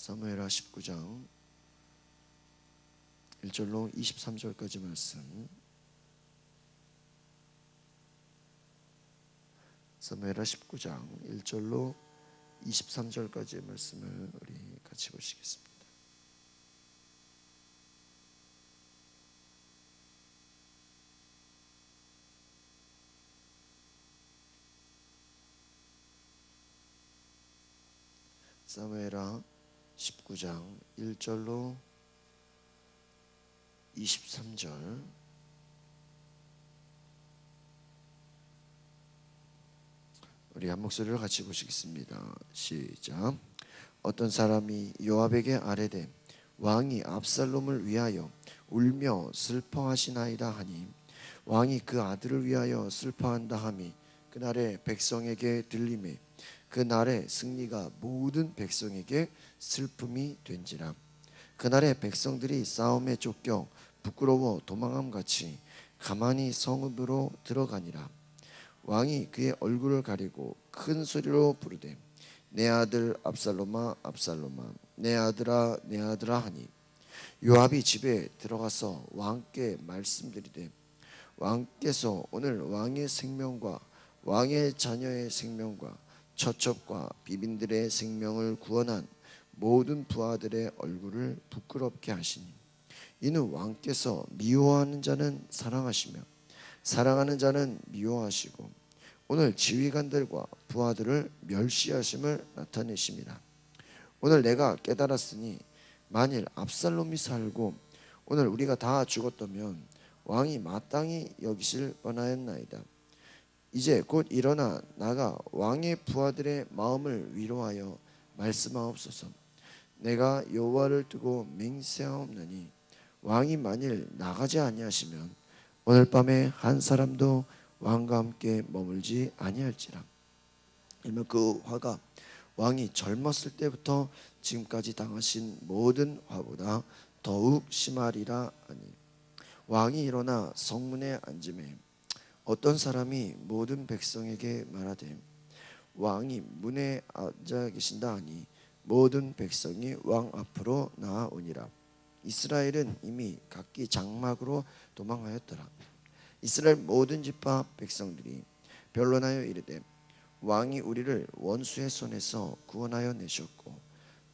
사무엘하 19장 1절로 23절까지 말씀. 사무엘하 19장 1절로 23절까지의 말씀을 우리 같이 보시겠습니다. 사무엘하 19장 1절로 23절. 우리 한 목소리로 같이 보시겠습니다. 시작. 어떤 사람이 요압에게 아뢰되 왕이 압살롬을 위하여 울며 슬퍼하시나이다 하니 왕이 그 아들을 위하여 슬퍼한다 하미 그날에 백성에게 들리매 그날의 승리가 모든 백성에게 슬픔이 된지라. 그날에 백성들이 싸움에 쫓겨 부끄러워 도망함같이 가만히 성읍으로 들어가니라. 왕이 그의 얼굴을 가리고 큰 소리로 부르되 내 아들 압살롬아 압살롬아 내 아들아 내 아들아 하니 요압이 집에 들어가서 왕께 말씀드리되 왕께서 오늘 왕의 생명과 왕의 자녀의 생명과 처첩과 비빈들의 생명을 구원한 모든 부하들의 얼굴을 부끄럽게 하시니 이는 왕께서 미워하는 자는 사랑하시며 사랑하는 자는 미워하시고 오늘 지휘관들과 부하들을 멸시하심을 나타내심이라. 오늘 내가 깨달았으니 만일 압살롬이 살고 오늘 우리가 다 죽었다면 왕이 마땅히 여기실 뻔하였나이다. 이제 곧 일어나 나가 왕의 부하들의 마음을 위로하여 말씀하옵소서. 내가 여호와를 두고 맹세하옵나니 왕이 만일 나가지 아니하시면 오늘 밤에 한 사람도 왕과 함께 머물지 아니할지라. 이면 그 화가 왕이 젊었을 때부터 지금까지 당하신 모든 화보다 더욱 심하리라 하니 왕이 일어나 성문에 앉으매 어떤 사람이 모든 백성에게 말하되 왕이 문에 앉아 계신다 하니 모든 백성이 왕 앞으로 나아오니라. 이스라엘은 이미 각기 장막으로 도망하였더라. 이스라엘 모든 지파 백성들이 변론하여 이르되 왕이 우리를 원수의 손에서 구원하여 내셨고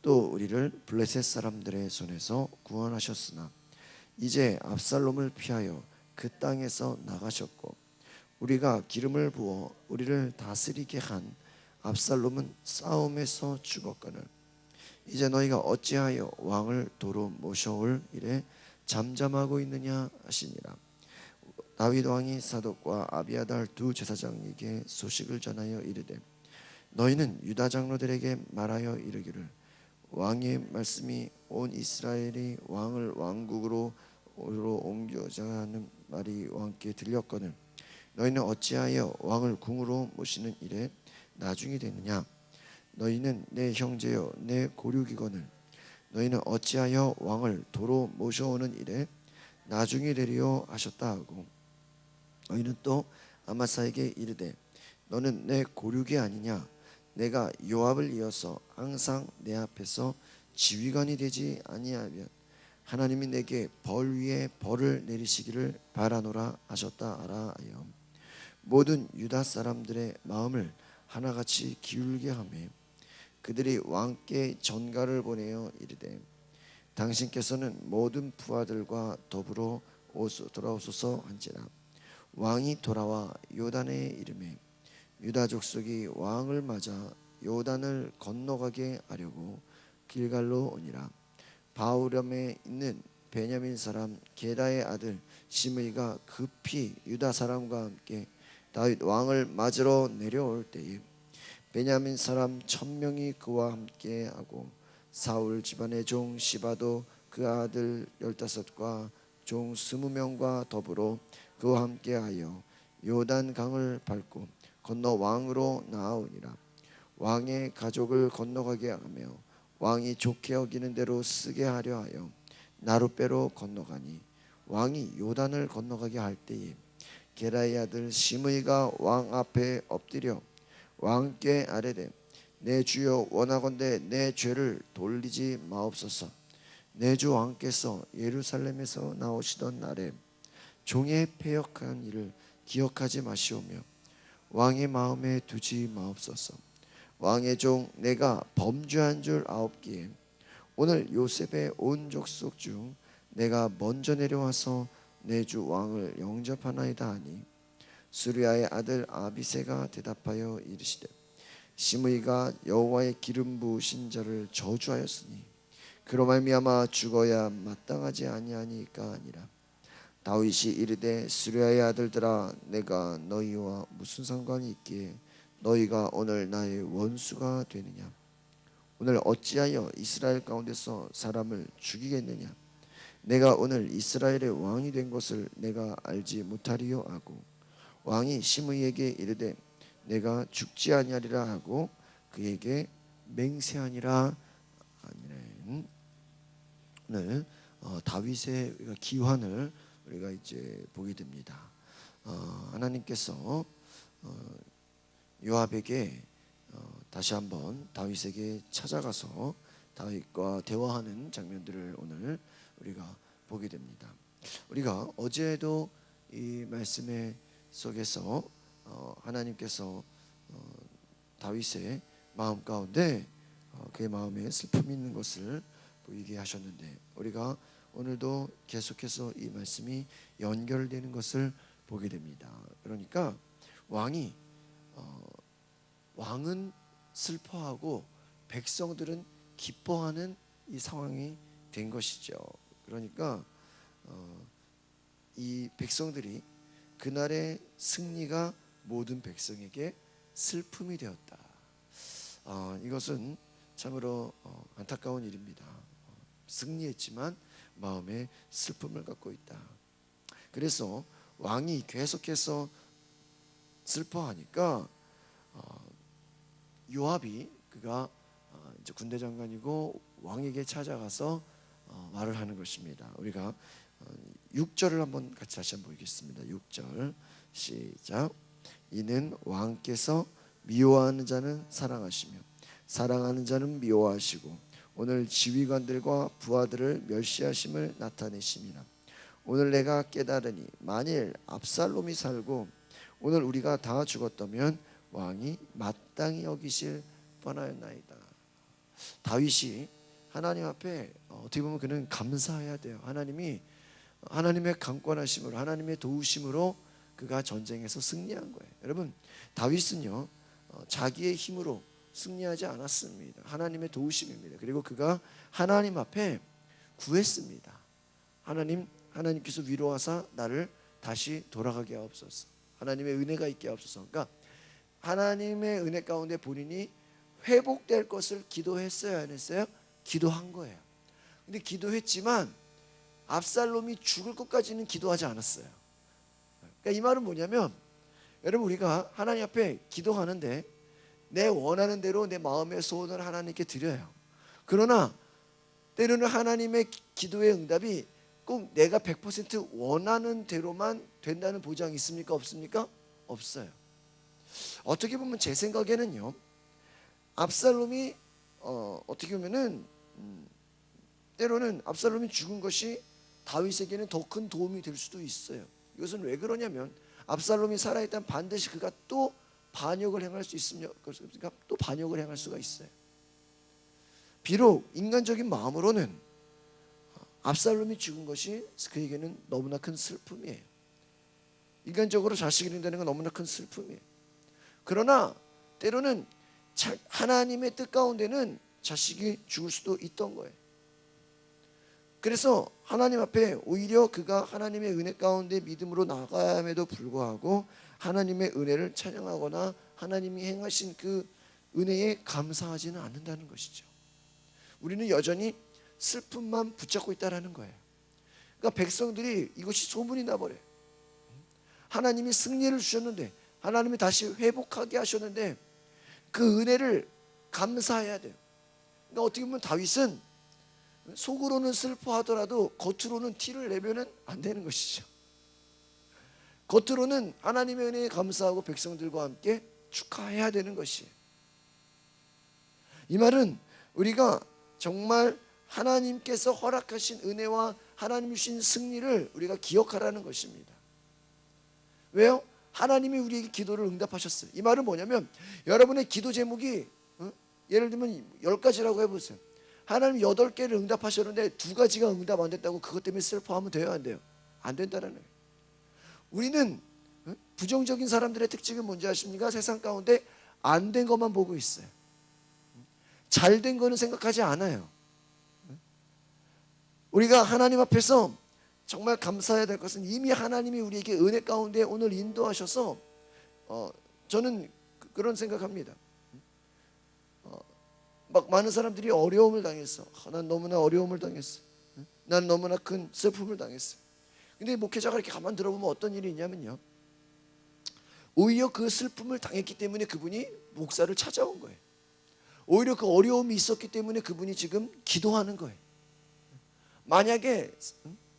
또 우리를 블레셋 사람들의 손에서 구원하셨으나 이제 압살롬을 피하여 그 땅에서 나가셨고 우리가 기름을 부어 우리를 다스리게 한 압살롬은 싸움에서 죽었거늘 이제 너희가 어찌하여 왕을 도로 모셔올 일에 잠잠하고 있느냐 하시니라. 다윗 왕이 사독과 아비아달 두 제사장에게 소식을 전하여 이르되 너희는 유다 장로들에게 말하여 이르기를 왕의 말씀이 온 이스라엘이 왕을 왕국으로 옮겨자 하는 말이 왕께 들렸거늘 너희는 어찌하여 왕을 궁으로 모시는 일에 나중이 되느냐. 너희는 내 형제여 내 고륙이거늘 너희는 어찌하여 왕을 도로 모셔오는 일에 나중이 되리요 하셨다 하고 너희는 또 아마사에게 이르되 너는 내 고륙이 아니냐. 내가 요압을 이어서 항상 내 앞에서 지휘관이 되지 아니하면 하나님이 내게 벌 위에 벌을 내리시기를 바라노라 하셨다 하라 하여 모든 유다 사람들의 마음을 하나같이 기울게 하며 그들이 왕께 전가를 보내어 이르되 당신께서는 모든 부하들과 더불어 돌아오소서 한지라. 왕이 돌아와 요단에 이르매 유다 족속이 왕을 맞아 요단을 건너가게 하려고 길갈로 오니라. 바후렴에 있는 베냐민 사람 게다의 아들 시므이가 급히 유다 사람과 함께 다윗 왕을 맞으러 내려올 때에 베냐민 사람 1000명이 그와 함께하고 사울 집안의 종 시바도 그 아들 15과 종 20명과 더불어 그와 함께하여 요단 강을 밟고 건너 왕으로 나아오니라. 왕의 가족을 건너가게 하며 왕이 좋게 여기는 대로 쓰게 하려 하여 나룻배로 건너가니 왕이 요단을 건너가게 할 때에 게라의 아들 시므이가 왕 앞에 엎드려 왕께 아뢰되 내 주여 원하건대 내 죄를 돌리지 마옵소서. 내 주 왕께서 예루살렘에서 나오시던 날에 종의 패역한 일을 기억하지 마시오며 왕의 마음에 두지 마옵소서. 왕의 종 내가 범죄한 줄 아옵기에 오늘 요셉의 온 족속 중 내가 먼저 내려와서 내 주 왕을 영접하나이다 하니 수르야의 아들 아비새가 대답하여 이르시되 시므이가 여호와의 기름 부으신 자를 저주하였으니 그로 말미암아 죽어야 마땅하지 아니하니까 아니라. 다윗이 이르되 수르야의 아들들아 내가 너희와 무슨 상관이 있기에 너희가 오늘 나의 원수가 되느냐. 오늘 어찌하여 이스라엘 가운데서 사람을 죽이겠느냐. 내가 오늘 이스라엘의 왕이 된 것을 내가 알지 못하리요 하고 왕이 시므이에게 이르되 내가 죽지 아니하리라 하고 그에게 맹세하니라. 아멘. 오늘 다윗의 기환을 우리가 이제 보게 됩니다. 하나님께서 요압에게 다시 한번 다윗에게 찾아가서 다윗과 대화하는 장면들을 오늘 우리가 보게 됩니다. 우리가 어제도 이 말씀의 속에서 하나님께서 다윗의 마음 가운데 그의 마음에 슬픔이 있는 것을 보이게 하셨는데 우리가 오늘도 계속해서 이 말씀이 연결되는 것을 보게 됩니다. 그러니까 왕은 슬퍼하고 백성들은 기뻐하는 이 상황이 된 것이죠. 그러니까 이 백성들이 그날의 승리가 모든 백성에게 슬픔이 되었다. 이것은 참으로 안타까운 일입니다. 승리했지만 마음에 슬픔을 갖고 있다. 그래서 왕이 계속해서 슬퍼하니까 요압이 그가 이제 군대 장관이고 왕에게 찾아가서 말을 하는 것입니다. 우리가 6절을 한번 같이 다시 한번 보겠습니다. 6절 시작. 이는 왕께서 미워하는 자는 사랑하시며 사랑하는 자는 미워하시고 오늘 지휘관들과 부하들을 멸시하심을 나타내심이라. 오늘 내가 깨달으니 만일 압살롬이 살고 오늘 우리가 다 죽었다면 왕이 마땅히 여기실 뻔하였나이다. 다윗이 하나님 앞에 어떻게 보면 그는 감사해야 돼요. 하나님의 강권하심으로 하나님의 도우심으로 그가 전쟁에서 승리한 거예요. 여러분 다윗은요 자기의 힘으로 승리하지 않았습니다. 하나님의 도우심입니다. 그리고 그가 하나님 앞에 구했습니다. 하나님께서 위로하사 나를 다시 돌아가게 하옵소서. 하나님의 은혜가 있게 하옵소서. 그러니까 하나님의 은혜 가운데 본인이 회복될 것을 기도했어요, 안 했어요? 기도한 거예요. 근데 기도했지만 압살롬이 죽을 것까지는 기도하지 않았어요. 그러니까 이 말은 뭐냐면 여러분 우리가 하나님 앞에 기도하는데 내 원하는 대로 내 마음의 소원을 하나님께 드려요. 그러나 때로는 하나님의 기도의 응답이 꼭 내가 100% 원하는 대로만 된다는 보장이 있습니까? 없습니까? 없어요. 어떻게 보면 제 생각에는요 압살롬이 어떻게 보면은 때로는 압살롬이 죽은 것이 다윗에게는 더 큰 도움이 될 수도 있어요. 이것은 왜 그러냐면 압살롬이 살아있다면 반드시 그가 또 반역을 행할 수 있으며 또 반역을 행할 수가 있어요. 비록 인간적인 마음으로는 압살롬이 죽은 것이 그에게는 너무나 큰 슬픔이에요. 인간적으로 자식이 된다는 건 너무나 큰 슬픔이에요. 그러나 때로는 하나님의 뜻 가운데는 자식이 죽을 수도 있던 거예요. 그래서 하나님 앞에 오히려 그가 하나님의 은혜 가운데 믿음으로 나아감에도 불구하고 하나님의 은혜를 찬양하거나 하나님이 행하신 그 은혜에 감사하지는 않는다는 것이죠. 우리는 여전히 슬픔만 붙잡고 있다는 거예요. 그러니까 백성들이 이것이 소문이 나버려요. 하나님이 승리를 주셨는데 하나님이 다시 회복하게 하셨는데 그 은혜를 감사해야 돼요. 그러니까 어떻게 보면 다윗은 속으로는 슬퍼하더라도 겉으로는 티를 내면은 안 되는 것이죠. 겉으로는 하나님의 은혜에 감사하고 백성들과 함께 축하해야 되는 것이에요. 이 말은 우리가 정말 하나님께서 허락하신 은혜와 하나님이 주신 승리를 우리가 기억하라는 것입니다. 왜요? 하나님이 우리에게 기도를 응답하셨어요. 이 말은 뭐냐면 여러분의 기도 제목이 예를 들면 10가지라고 해보세요. 하나님 8개를 응답하셨는데 2가지가 응답 안 됐다고 그것 때문에 슬퍼하면 돼요, 안 돼요? 안 된다는 거예요. 우리는 부정적인 사람들의 특징은 뭔지 아십니까? 세상 가운데 안 된 것만 보고 있어요. 잘 된 거는 생각하지 않아요. 우리가 하나님 앞에서 정말 감사해야 될 것은 이미 하나님이 우리에게 은혜 가운데 오늘 인도하셔서 저는 그런 생각합니다. 막 많은 사람들이 어려움을 당했어. 난 너무나 어려움을 당했어. 난 너무나 큰 슬픔을 당했어. 근데 목회자가 이렇게 가만 들어보면 어떤 일이 있냐면요, 오히려 그 슬픔을 당했기 때문에 그분이 목사를 찾아온 거예요. 오히려 그 어려움이 있었기 때문에 그분이 지금 기도하는 거예요. 만약에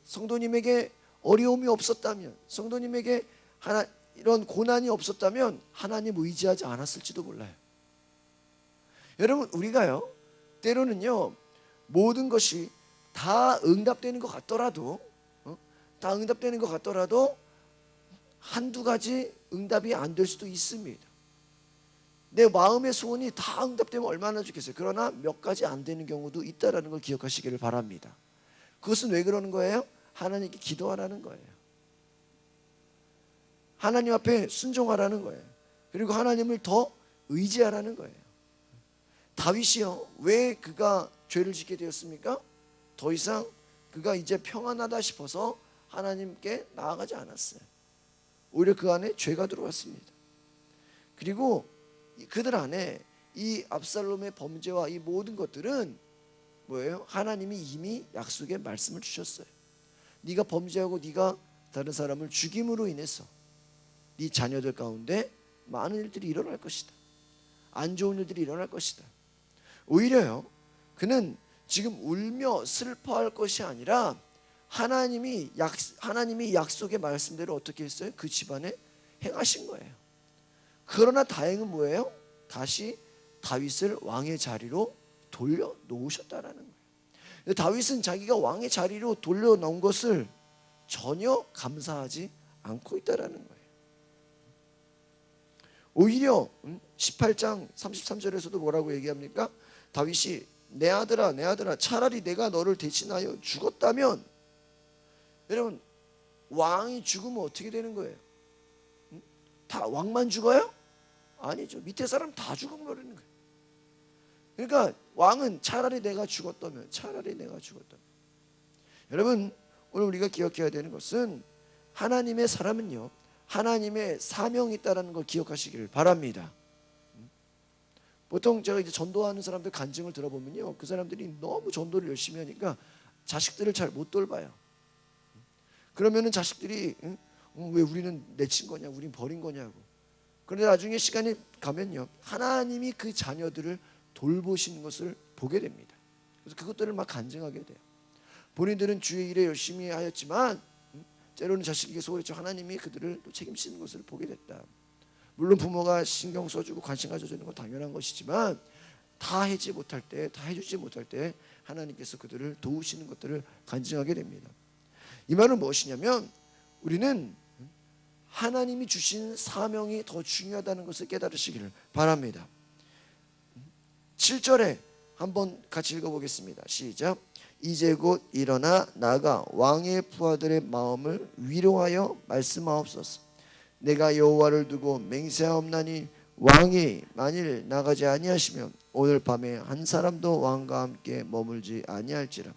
성도님에게 어려움이 없었다면, 성도님에게 이런 고난이 없었다면 하나님 의지하지 않았을지도 몰라요. 여러분, 우리가요 때로는요 모든 것이 다 응답되는 것 같더라도 다 응답되는 것 같더라도 한두 가지 응답이 안 될 수도 있습니다. 내 마음의 소원이 다 응답되면 얼마나 좋겠어요. 그러나 몇 가지 안 되는 경우도 있다는 걸 기억하시기를 바랍니다. 그것은 왜 그러는 거예요? 하나님께 기도하라는 거예요. 하나님 앞에 순종하라는 거예요. 그리고 하나님을 더 의지하라는 거예요. 다윗이요, 왜 그가 죄를 짓게 되었습니까? 더 이상 그가 이제 평안하다 싶어서 하나님께 나아가지 않았어요. 오히려 그 안에 죄가 들어왔습니다. 그리고 그들 안에 이 압살롬의 범죄와 이 모든 것들은 뭐예요? 하나님이 이미 약속의 말씀을 주셨어요. 네가 범죄하고 네가 다른 사람을 죽임으로 인해서 네 자녀들 가운데 많은 일들이 일어날 것이다. 안 좋은 일들이 일어날 것이다. 오히려요, 그는 지금 울며 슬퍼할 것이 아니라 하나님이 약속의 말씀대로 어떻게 했어요? 그 집안에 행하신 거예요. 그러나 다행은 뭐예요? 다시 다윗을 왕의 자리로 돌려놓으셨다라는 거예요. 다윗은 자기가 왕의 자리로 돌려놓은 것을 전혀 감사하지 않고 있다라는 거예요. 오히려 18장 33절에서도 뭐라고 얘기합니까? 다윗이 내 아들아 내 아들아 차라리 내가 너를 대신하여 죽었다면, 여러분 왕이 죽으면 어떻게 되는 거예요? 다 왕만 죽어요? 아니죠. 밑에 사람 다 죽어버리는 거예요. 그러니까 왕은 차라리 내가 죽었다면, 차라리 내가 죽었다면. 여러분, 오늘 우리가 기억해야 되는 것은 하나님의 사람은요 하나님의 사명이 있다는 걸 기억하시기를 바랍니다. 보통 제가 이제 전도하는 사람들 간증을 들어보면요, 그 사람들이 너무 전도를 열심히 하니까 자식들을 잘 못 돌봐요. 그러면은 자식들이 왜 우리는 내친 거냐, 우린 버린 거냐고. 그런데 나중에 시간이 가면요 하나님이 그 자녀들을 돌보시는 것을 보게 됩니다. 그래서 그것들을 막 간증하게 돼요. 본인들은 주의 일에 열심히 하였지만 때로는 자식에게 소홀했죠. 하나님이 그들을 또 책임지는 것을 보게 됐다. 물론 부모가 신경 써주고 관심 가져주는 건 당연한 것이지만 다 해주지 못할 때 하나님께서 그들을 도우시는 것들을 간증하게 됩니다. 이 말은 무엇이냐면 우리는 하나님이 주신 사명이 더 중요하다는 것을 깨달으시기를 바랍니다. 7절에 한번 같이 읽어보겠습니다. 시작. 이제 곧 일어나 나가 왕의 부하들의 마음을 위로하여 말씀하옵소서. 내가 여호와를 두고 맹세하옵나니 왕이 만일 나가지 아니하시면 오늘 밤에 한 사람도 왕과 함께 머물지 아니할지라.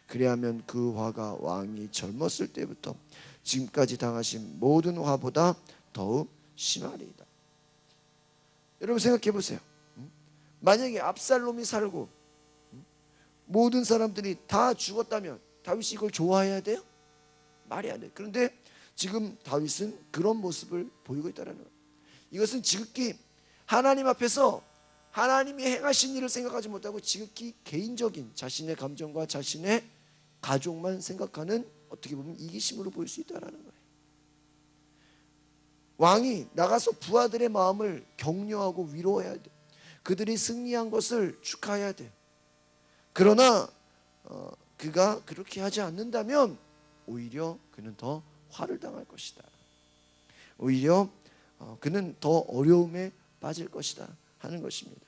그리하면 그 화가 왕이 젊었을 때부터 지금까지 당하신 모든 화보다 더욱 심하리이다. 여러분 생각해 보세요. 만약에 압살롬이 살고 모든 사람들이 다 죽었다면 다윗이 이걸 좋아해야 돼요? 말이 안 돼요. 그런데 지금 다윗은 그런 모습을 보이고 있다는 거예요. 이것은 지극히 하나님 앞에서 하나님이 행하신 일을 생각하지 못하고 지극히 개인적인 자신의 감정과 자신의 가족만 생각하는, 어떻게 보면 이기심으로 보일 수 있다는 거예요. 왕이 나가서 부하들의 마음을 격려하고 위로해야 돼. 그들이 승리한 것을 축하해야 돼요. 그러나 그가 그렇게 하지 않는다면 오히려 그는 더 화를 당할 것이다. 오히려 그는 더 어려움에 빠질 것이다 하는 것입니다.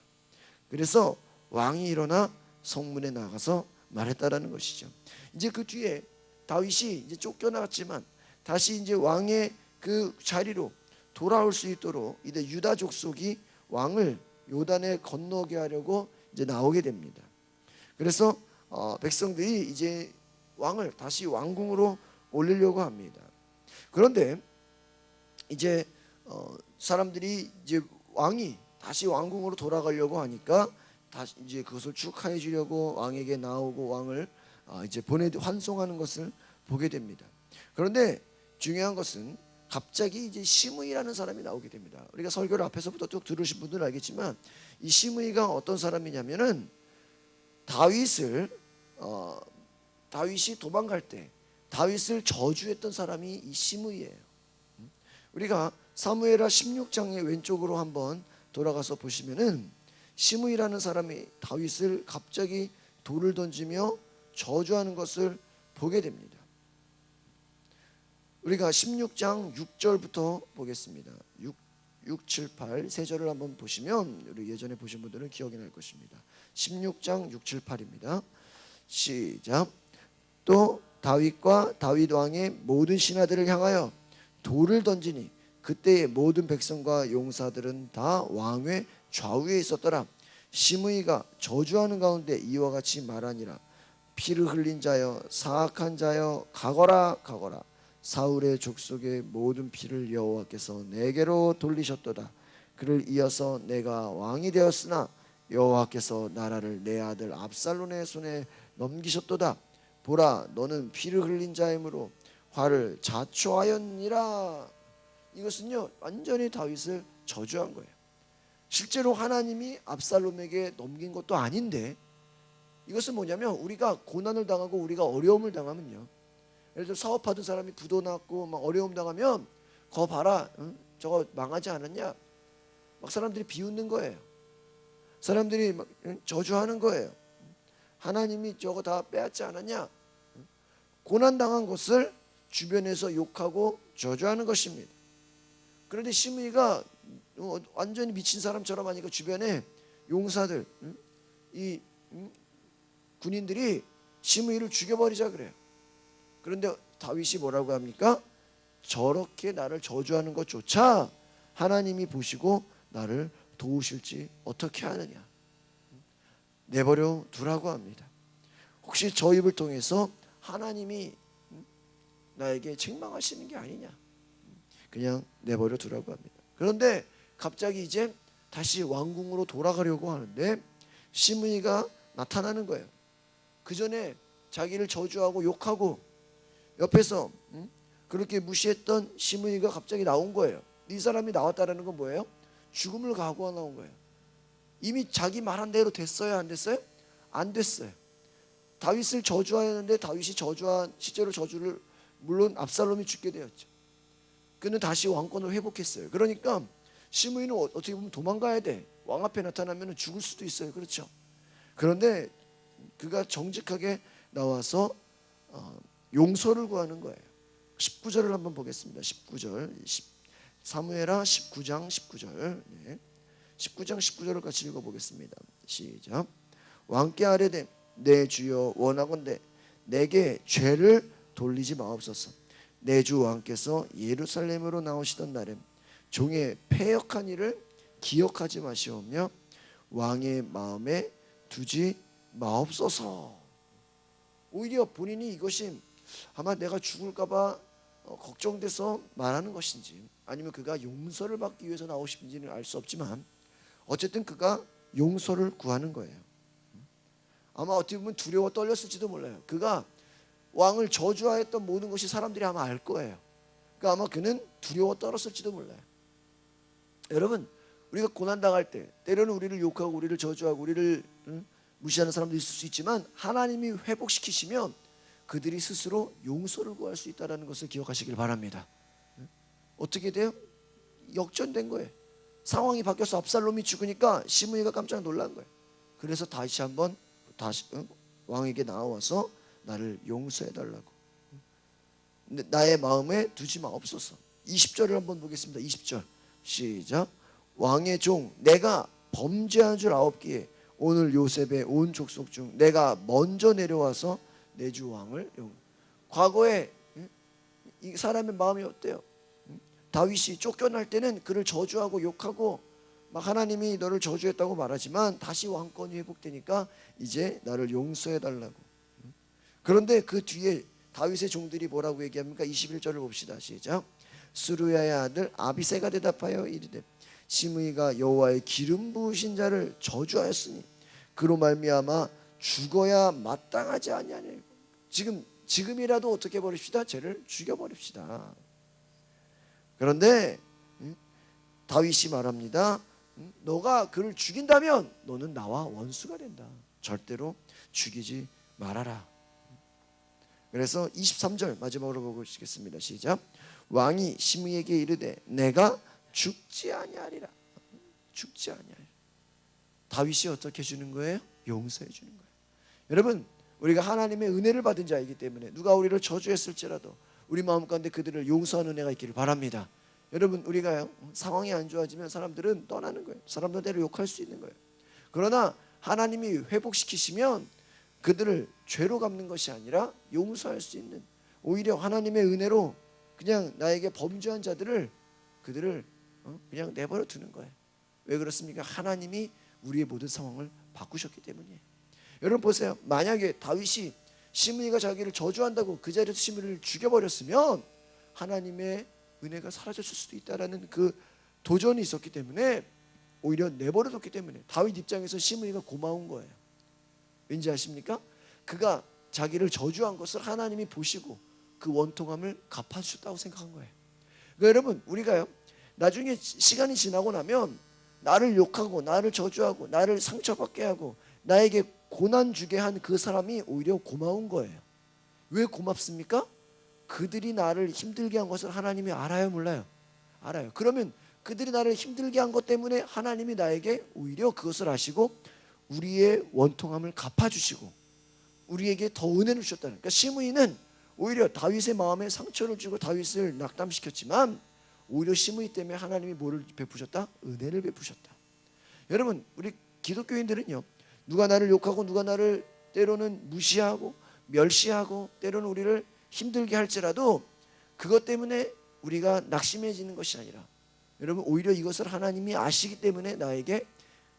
그래서 왕이 일어나 성문에 나가서 말했다라는 것이죠. 이제 그 뒤에 다윗이 이제 쫓겨나갔지만 다시 이제 왕의 그 자리로 돌아올 수 있도록 이제 유다 족속이 왕을 요단에 건너게 하려고 이제 나오게 됩니다. 그래서 백성들이 이제 왕을 다시 왕궁으로 올리려고 합니다. 그런데 이제 사람들이 이제 왕이 다시 왕궁으로 돌아가려고 하니까 다시 이제 그것을 축하해 주려고 왕에게 나오고 왕을 이제 환송하는 것을 보게 됩니다. 그런데 중요한 것은 갑자기 이제 시므이라는 사람이 나오게 됩니다. 우리가 설교를 앞에서부터 쭉 들으신 분들은 알겠지만 이 시므이가 어떤 사람이냐면은 다윗이 도망갈 때 다윗을 저주했던 사람이 이 시므이예요. 우리가 사무엘하 16장의 왼쪽으로 한번 돌아가서 보시면은 시므이라는 사람이 다윗을 갑자기 돌을 던지며 저주하는 것을 보게 됩니다. 우리가 16장 6절부터 보겠습니다. 6, 7, 8 세 절을 한번 보시면 우리 예전에 보신 분들은 기억이 날 것입니다. 16장 6, 7, 8입니다. 시작. 또 다윗과 다윗 왕의 모든 신하들을 향하여 돌을 던지니 그때의 모든 백성과 용사들은 다 왕의 좌우에 있었더라. 시므이가 저주하는 가운데 이와 같이 말하니라. 피를 흘린 자여 사악한 자여 가거라 가거라. 사울의 족속의 모든 피를 여호와께서 내게로 돌리셨도다. 그를 이어서 내가 왕이 되었으나 여호와께서 나라를 내 아들 압살롬의 손에 넘기셨도다. 보라 너는 피를 흘린 자이므로 화를 자초하였니라. 이것은요 완전히 다윗을 저주한 거예요. 실제로 하나님이 압살롬에게 넘긴 것도 아닌데 이것은 뭐냐면 우리가 고난을 당하고 우리가 어려움을 당하면요, 예를 들어 사업하던 사람이 부도 났고 막 어려움 당하면 거 봐라, 응? 저거 망하지 않았냐, 막 사람들이 비웃는 거예요. 사람들이 막 저주하는 거예요. 하나님이 저거 다 빼앗지 않았냐. 고난 당한 것을 주변에서 욕하고 저주하는 것입니다. 그런데 시므이가 완전히 미친 사람처럼 하니까 주변에 용사들, 이 군인들이 시므이를 죽여버리자 그래요. 그런데 다윗이 뭐라고 합니까? 저렇게 나를 저주하는 것조차 하나님이 보시고 나를 도우실지 어떻게 하느냐. 내버려 두라고 합니다. 혹시 저 입을 통해서 하나님이 나에게 책망하시는 게 아니냐. 그냥 내버려 두라고 합니다. 그런데 갑자기 이제 다시 왕궁으로 돌아가려고 하는데 시므이가 나타나는 거예요. 그 전에 자기를 저주하고 욕하고 옆에서 그렇게 무시했던 시므이가 갑자기 나온 거예요. 이 사람이 나왔다라는 건 뭐예요? 죽음을 각오하고 나온 거예요. 이미 자기 말한 대로 됐어요, 안 됐어요? 안 됐어요. 다윗을 저주하였는데 다윗이 실제로 저주를 물론 압살롬이 죽게 되었죠. 그는 다시 왕권을 회복했어요. 그러니까 시므이는 어떻게 보면 도망가야 돼. 왕 앞에 나타나면 죽을 수도 있어요. 그렇죠? 그런데 그가 정직하게 나와서 용서를 구하는 거예요. 19절을 한번 보겠습니다. 19절 사무엘하 19장 19절 19장 19절을 같이 읽어보겠습니다. 시작. 왕께 아뢰되 내 주여 원하건대 내게 죄를 돌리지 마옵소서. 내 주 왕께서 예루살렘으로 나오시던 날에 종의 패역한 일을 기억하지 마시오며 왕의 마음에 두지 마옵소서. 오히려 본인이 이것이 아마 내가 죽을까 봐 걱정돼서 말하는 것인지 아니면 그가 용서를 받기 위해서 나오신지는 알 수 없지만 어쨌든 그가 용서를 구하는 거예요. 아마 어떻게 보면 두려워 떨렸을지도 몰라요. 그가 왕을 저주하였던 모든 것이 사람들이 아마 알 거예요. 그러니까 아마 그는 두려워 떨었을지도 몰라요. 여러분, 우리가 고난당할 때 때로는 우리를 욕하고 우리를 저주하고 우리를 무시하는 사람도 있을 수 있지만 하나님이 회복시키시면 그들이 스스로 용서를 구할 수 있다는 것을 기억하시길 바랍니다. 어떻게 돼요? 역전된 거예요. 상황이 바뀌어서 압살롬이 죽으니까 시므이가 깜짝 놀란 거예요. 그래서 다시 한번 왕에게 나와서 나를 용서해달라고, 나의 마음에 두지 마옵소서. 20절을 한번 보겠습니다. 20절 시작. 왕의 종 내가 범죄한 줄 아옵기에 오늘 요셉의 온 족속 중 내가 먼저 내려와서 내 주 왕을 과거에 이 사람의 마음이 어때요? 다윗이 쫓겨날 때는 그를 저주하고 욕하고 막 하나님이 너를 저주했다고 말하지만 다시 왕권이 회복되니까 이제 나를 용서해달라고. 그런데 그 뒤에 다윗의 종들이 뭐라고 얘기합니까? 21절을 봅시다. 시작. 스루야의 아들 아비새가 대답하여 이르되 시므이가 여호와의 기름 부으신 자를 저주하였으니 그로 말미암아 죽어야 마땅하지 아니하냐. 지금이라도 어떻게 버립시다? 쟤를 죽여버립시다. 그런데 다윗이 말합니다. 너가 그를 죽인다면 너는 나와 원수가 된다. 절대로 죽이지 말아라. 그래서 23절 마지막으로 보시겠습니다. 시작. 왕이 시므이에게 이르되 내가 죽지 아니하리라. 죽지 아니하리라. 다윗이 어떻게 해주는 거예요? 용서해 주는 거예요. 여러분, 우리가 하나님의 은혜를 받은 자이기 때문에 누가 우리를 저주했을지라도 우리 마음 가운데 그들을 용서하는 은혜가 있기를 바랍니다. 여러분, 우리가 상황이 안 좋아지면 사람들은 떠나는 거예요. 사람들대로 욕할 수 있는 거예요. 그러나 하나님이 회복시키시면 그들을 죄로 갚는 것이 아니라 용서할 수 있는, 오히려 하나님의 은혜로 그냥 나에게 범죄한 자들을 그들을 그냥 내버려 두는 거예요. 왜 그렇습니까? 하나님이 우리의 모든 상황을 바꾸셨기 때문이에요. 여러분 보세요. 만약에 다윗이 시므이가 자기를 저주한다고 그 자리에서 시므이를 죽여버렸으면 하나님의 은혜가 사라졌을 수도 있다라는 그 도전이 있었기 때문에 오히려 내버려뒀기 때문에 다윗 입장에서 시므이가 고마운 거예요. 왠지 아십니까? 그가 자기를 저주한 것을 하나님이 보시고 그 원통함을 갚아주셨다고 생각한 거예요. 그러니까 여러분, 우리가요 나중에 시간이 지나고 나면 나를 욕하고 나를 저주하고 나를 상처받게 하고 나에게 고난 주게 한 그 사람이 오히려 고마운 거예요. 왜 고맙습니까? 그들이 나를 힘들게 한 것을 하나님이 알아요, 몰라요? 알아요. 그러면 그들이 나를 힘들게 한 것 때문에 하나님이 나에게 오히려 그것을 아시고 우리의 원통함을 갚아주시고 우리에게 더 은혜를 주셨다는. 그러니까 시므이는 오히려 다윗의 마음에 상처를 주고 다윗을 낙담시켰지만 오히려 시므이 때문에 하나님이 뭐를 베푸셨다? 은혜를 베푸셨다. 여러분, 우리 기독교인들은요, 누가 나를 욕하고 누가 나를 때로는 무시하고 멸시하고 때로는 우리를 힘들게 할지라도 그것 때문에 우리가 낙심해지는 것이 아니라 여러분, 오히려 이것을 하나님이 아시기 때문에 나에게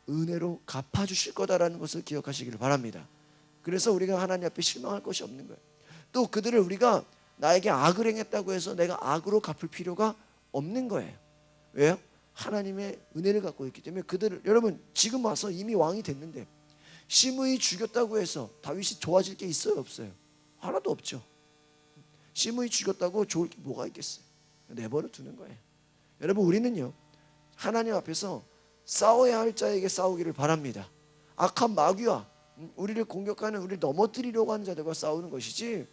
은혜로 갚아주실 거다라는 것을 기억하시기를 바랍니다. 그래서 우리가 하나님 앞에 실망할 것이 없는 거예요. 또 그들을 우리가 나에게 악을 행했다고 해서 내가 악으로 갚을 필요가 없는 거예요. 왜요? 하나님의 은혜를 갖고 있기 때문에 그들을, 여러분 지금 와서 이미 왕이 됐는데 시므이 죽였다고 해서 다윗이 좋아질 게 있어요, 없어요? 하나도 없죠. 시므이 죽였다고 좋을 게 뭐가 있겠어요? 내버려 두는 거예요. 여러분, 우리는요 하나님 앞에서 싸워야 할 자에게 싸우기를 바랍니다. 악한 마귀와 우리를 공격하는, 우리를 넘어뜨리려고 하는 자들과 싸우는 것이지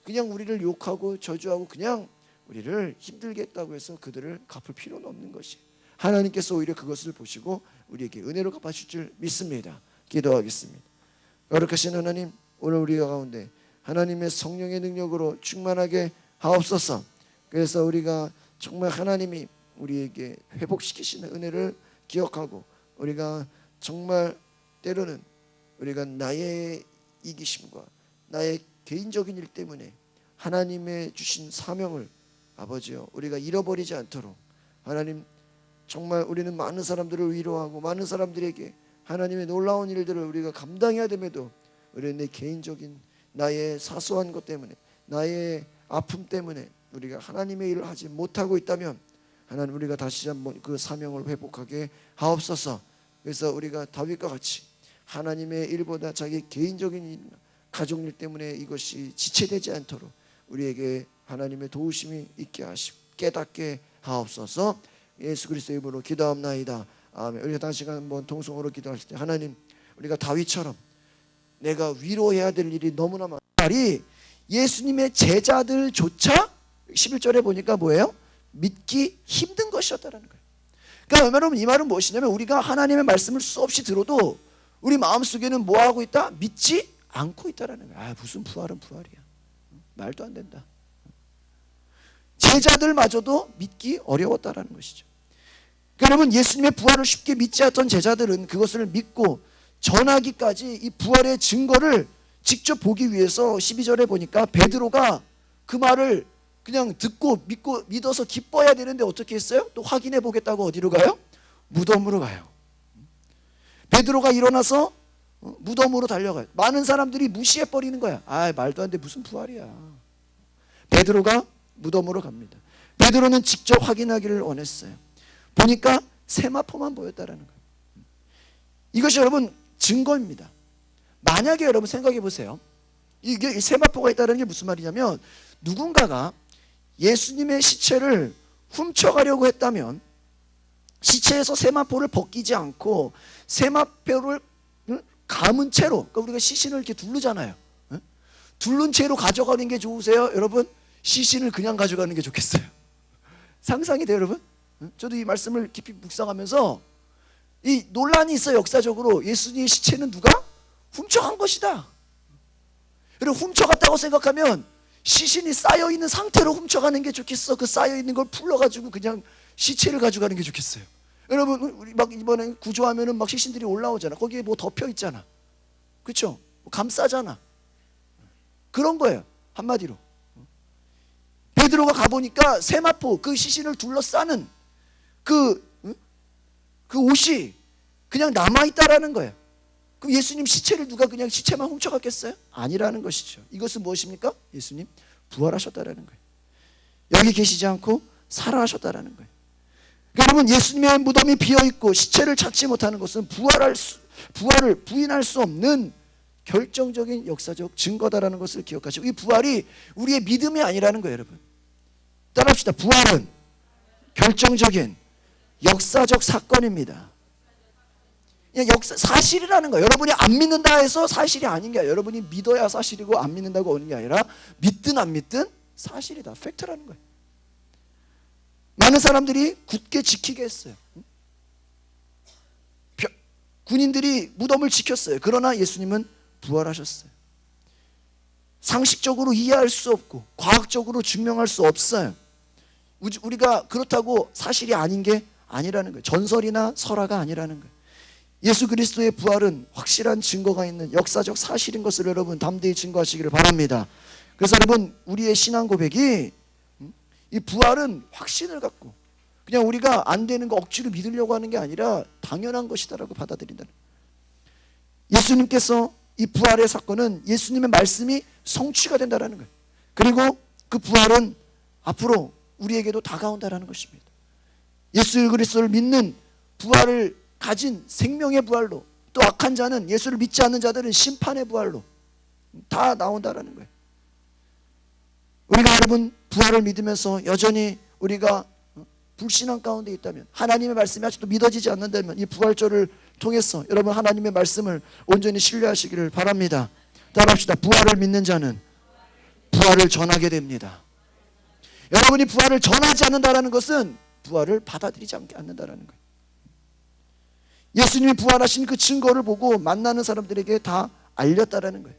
그냥 우리를 욕하고 저주하고 그냥 우리를 힘들게 했다고 해서 그들을 갚을 필요는 없는 것이, 하나님께서 오히려 그것을 보시고 우리에게 은혜로 갚아주실 줄 믿습니다. 기도하겠습니다. 거룩하신 하나님, 오늘 우리가 가운데 하나님의 성령의 능력으로 충만하게 하옵소서. 그래서 우리가 정말 하나님이 우리에게 회복시키시는 은혜를 기억하고 우리가 정말 때로는 우리가 나의 이기심과 나의 개인적인 일 때문에 하나님의 주신 사명을 아버지요 우리가 잃어버리지 않도록 하나님, 정말 우리는 많은 사람들을 위로하고 많은 사람들에게 하나님의 놀라운 일들을 우리가 감당해야 됨에도 우리는 내 개인적인 나의 사소한 것 때문에 나의 아픔 때문에 우리가 하나님의 일을 하지 못하고 있다면 하나님, 우리가 다시 한번 그 사명을 회복하게 하옵소서. 그래서 우리가 다윗과 같이 하나님의 일보다 자기 개인적인 일, 가족 일 때문에 이것이 지체되지 않도록 우리에게 하나님의 도우심이 있게 하시고 깨닫게 하옵소서. 예수 그리스도의 이름으로 기도합나이다. 아멘. 우리가 다시 한번 통성으로 기도하실 때 하나님, 우리가 다윗처럼 내가 위로해야 될 일이 너무나 많은 말이 예수님의 제자들조차 11절에 보니까 뭐예요? 믿기 힘든 것이었다라는 거예요. 그러니까 여러분, 이 말은 무엇이냐면 우리가 하나님의 말씀을 수없이 들어도 우리 마음속에는 뭐 하고 있다? 믿지 않고 있다라는 거야. 아, 무슨 부활은 부활이야. 말도 안 된다. 제자들마저도 믿기 어려웠다라는 것이죠. 그러니까 여러분, 예수님의 부활을 쉽게 믿지 않던 제자들은 그것을 믿고 전하기까지 이 부활의 증거를 직접 보기 위해서 12절에 보니까 베드로가 그 말을 그냥 듣고 믿고 믿어서 기뻐해야 되는데 어떻게 했어요? 또 확인해 보겠다고 어디로 가요? 무덤으로 가요. 베드로가 일어나서 무덤으로 달려가요. 많은 사람들이 무시해 버리는 거야. 아, 말도 안 돼. 무슨 부활이야. 베드로가 무덤으로 갑니다. 베드로는 직접 확인하기를 원했어요. 보니까 세마포만 보였다라는 거예요. 이것이 여러분 증거입니다. 만약에 여러분 생각해 보세요. 이게 세마포가 있다는 게 무슨 말이냐면 누군가가 예수님의 시체를 훔쳐가려고 했다면 시체에서 세마포를 벗기지 않고 세마포를 감은 채로, 그러니까 우리가 시신을 이렇게 두르잖아요. 두른 채로 가져가는 게 좋으세요? 여러분, 시신을 그냥 가져가는 게 좋겠어요? 상상이 돼요, 여러분? 저도 이 말씀을 깊이 묵상하면서 이 논란이 있어요. 역사적으로 예수님의 시체는 누가 훔쳐간 것이다. 그리고 훔쳐갔다고 생각하면 시신이 쌓여있는 상태로 훔쳐가는 게 좋겠어? 그 쌓여있는 걸 풀러가지고 그냥 시체를 가져가는 게 좋겠어요? 여러분, 우리 막 이번에 구조하면은 막 시신들이 올라오잖아. 거기에 뭐 덮여 있잖아. 그렇죠? 감싸잖아. 그런 거예요, 한마디로. 베드로가 가보니까 세마포, 그 시신을 둘러싸는 그 옷이 그냥 남아있다라는 거예요. 그럼 예수님 시체를 누가 그냥 시체만 훔쳐갔겠어요? 아니라는 것이죠. 이것은 무엇입니까? 예수님 부활하셨다라는 거예요. 여기 계시지 않고 살아하셨다라는 거예요. 여러분, 예수님의 무덤이 비어있고 시체를 찾지 못하는 것은 부활을 부인할 수 없는 결정적인 역사적 증거다라는 것을 기억하시고, 이 부활이 우리의 믿음이 아니라는 거예요. 여러분, 따라합시다. 부활은 결정적인 역사적 사건입니다. 사실이라는 거예요. 여러분이 안 믿는다 해서 사실이 아닌 게 아니라, 여러분이 믿어야 사실이고 안 믿는다고 오는 게 아니라 믿든 안 믿든 사실이다, 팩트라는 거예요. 많은 사람들이 굳게 지키게 했어요. 군인들이 무덤을 지켰어요. 그러나 예수님은 부활하셨어요. 상식적으로 이해할 수 없고 과학적으로 증명할 수 없어요. 우리가 그렇다고 사실이 아닌 게 아니라는 거예요. 전설이나 설화가 아니라는 거예요. 예수 그리스도의 부활은 확실한 증거가 있는 역사적 사실인 것을 여러분 담대히 증거하시기를 바랍니다. 그래서 여러분, 우리의 신앙 고백이 이 부활은 확신을 갖고 그냥 우리가 안 되는 거 억지로 믿으려고 하는 게 아니라 당연한 것이다라고 받아들인다는 거예요. 예수님께서 이 부활의 사건은 예수님의 말씀이 성취가 된다는 거예요. 그리고 그 부활은 앞으로 우리에게도 다가온다는 것입니다. 예수 그리스도를 믿는 부활을 가진 생명의 부활로, 또 악한 자는, 예수를 믿지 않는 자들은 심판의 부활로 다 나온다는 거예요. 우리가 여러분 부활을 믿으면서 여전히 우리가 불신앙 가운데 있다면, 하나님의 말씀이 아직도 믿어지지 않는다면 이 부활절을 통해서 여러분 하나님의 말씀을 온전히 신뢰하시기를 바랍니다. 따라합시다. 부활을 믿는 자는 부활을 전하게 됩니다. 여러분이 부활을 전하지 않는다는 것은 부활을 받아들이지 않는다는 거예요. 예수님이 부활하신 그 증거를 보고 만나는 사람들에게 다 알렸다라는 거예요.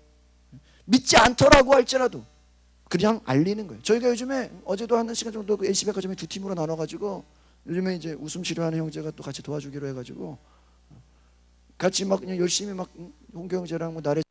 믿지 않더라고 할지라도 그냥 알리는 거예요. 저희가 요즘에 어제도 한 시간 정도 그 NC백화점이 두 팀으로 나눠가지고 요즘에 이제 웃음 치료하는 형제가 또 같이 도와주기로 해가지고 같이 막 그냥 열심히 막 홍교 형제랑 뭐 나래